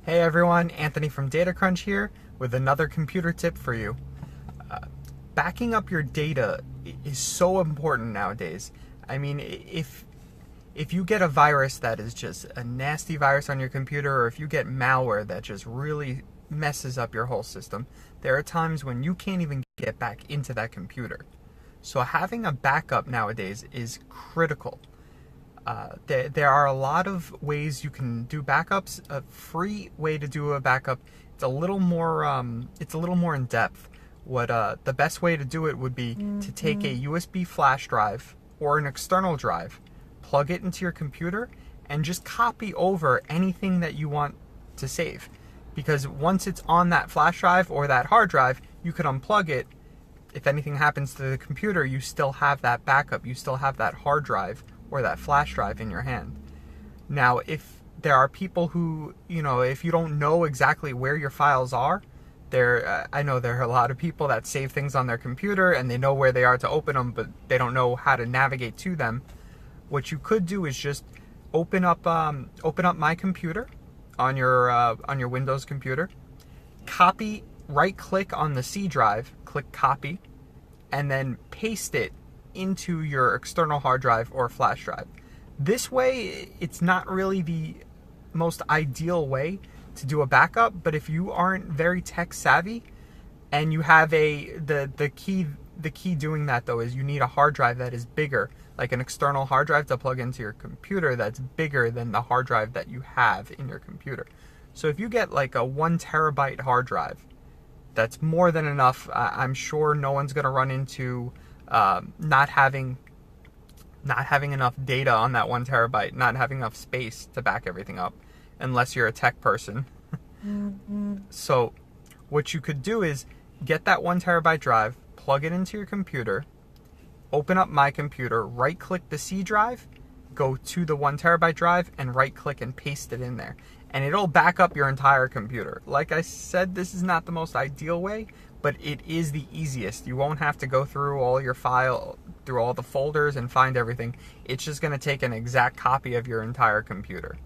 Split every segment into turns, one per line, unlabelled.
Hey everyone, Anthony from DataCrunch here with another computer tip for you. Backing up your data is so important nowadays. I mean, if you get a virus that is just a nasty virus on your computer, or if you get malware that just really messes up your whole system, there are times when you can't even get back into that computer. So having a backup nowadays is critical. There are a lot of ways you can do backups. A free way to do a backup, it's a little more in depth. What the best way to do it would be to take a USB flash drive or an external drive, plug it into your computer, and just copy over anything that you want to save. Because once it's on that flash drive or that hard drive, you can unplug it. If anything happens to the computer, you still have that backup. You still have that hard drive or that flash drive in your hand. Now, if there are people who, if you don't know exactly where your files are, I know there are a lot of people that save things on their computer and they know where they are to open them, but they don't know how to navigate to them. What you could do is just open up My Computer on your Windows computer, copy, right-click on the C drive, click copy, and then paste it into your external hard drive or flash drive. This way, it's not really the most ideal way to do a backup, but if you aren't very tech savvy and you have the key doing that though is you need a hard drive that is bigger, like an external hard drive to plug into your computer that's bigger than the hard drive that you have in your computer. So if you get like a 1 terabyte hard drive, that's more than enough. I'm sure no one's going to run into not having enough data on that 1 terabyte, not having enough space to back everything up, unless you're a tech person. So what you could do is get that 1 terabyte drive, plug it into your computer, open up My Computer, right click the C drive, go to the 1 terabyte drive, and right click and paste it in there. And it'll back up your entire computer. Like I said, this is not the most ideal way, but it is the easiest. You won't have to go through all your through all the folders and find everything. It's just going to take an exact copy of your entire computer,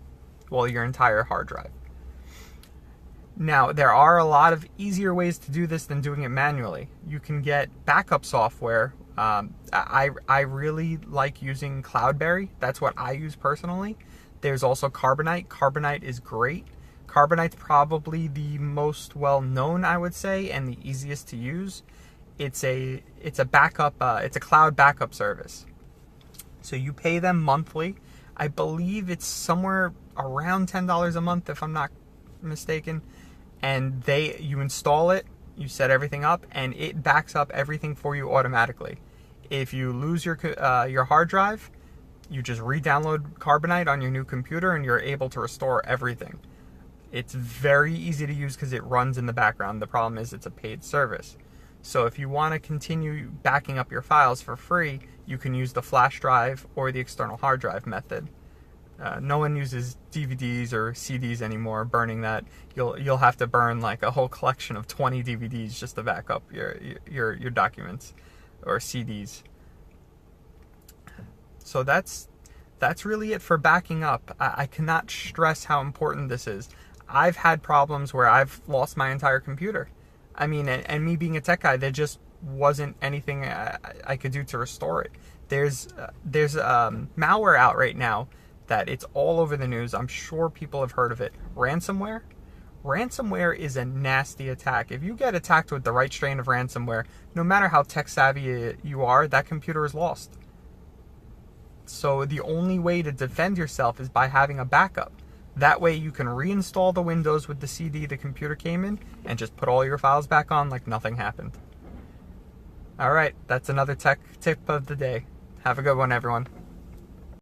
your entire hard drive. Now, there are a lot of easier ways to do this than doing it manually. You can get backup software. I really like using Cloudberry. That's what I use personally. There's also Carbonite. Carbonite is great. Carbonite's probably the most well-known, I would say, and the easiest to use. It's a backup. It's a cloud backup service. So you pay them monthly. I believe it's somewhere around $10 a month, if I'm not mistaken. And you install it, you set everything up, and it backs up everything for you automatically. If you lose your hard drive, you just re-download Carbonite on your new computer, and you're able to restore everything. It's very easy to use because it runs in the background. The problem is it's a paid service. So if you want to continue backing up your files for free, you can use the flash drive or the external hard drive method. No one uses DVDs or CDs anymore. Burning that, you'll have to burn like a whole collection of 20 DVDs just to back up your documents or CDs. So that's really it for backing up. I cannot stress how important this is. I've had problems where I've lost my entire computer. I mean, and me being a tech guy, there just wasn't anything I could do to restore it. There's malware out right now that it's all over the news. I'm sure people have heard of it. Ransomware. Ransomware is a nasty attack. If you get attacked with the right strain of ransomware, no matter how tech savvy you are, that computer is lost. So the only way to defend yourself is by having a backup. That way you can reinstall the Windows with the CD the computer came in and just put all your files back on like nothing happened. All right, that's another tech tip of the day. Have a good one, everyone.